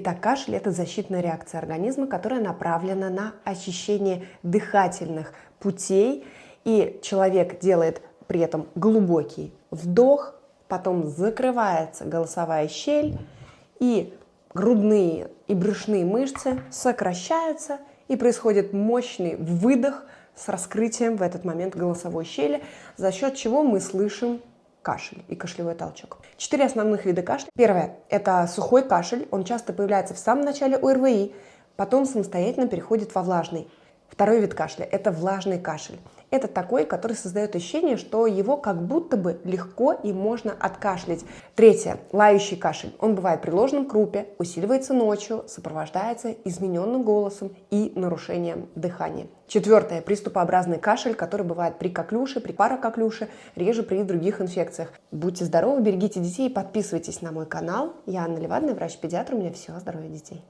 Итак, кашель – это защитная реакция организма, которая направлена на очищение дыхательных путей. И человек делает при этом глубокий вдох, потом закрывается голосовая щель, и грудные и брюшные мышцы сокращаются, и происходит мощный выдох с раскрытием в этот момент голосовой щели, за счет чего мы слышим кашель и кашлевой толчок. 4 основных вида кашля. Первое – это сухой кашель. Он часто появляется в самом начале ОРВИ, потом самостоятельно переходит во влажный. Второй вид кашля – это влажный кашель. Это такой, который создает ощущение, что его как будто бы легко и можно откашлять. Третье – лающий кашель. Он бывает при ложном крупе, усиливается ночью, сопровождается измененным голосом и нарушением дыхания. Четвертое – приступообразный кашель, который бывает при коклюше, при паракоклюше, реже при других инфекциях. Будьте здоровы, берегите детей и подписывайтесь на мой канал. Я Анна Левадная, врач-педиатр. У меня все о здоровье детей.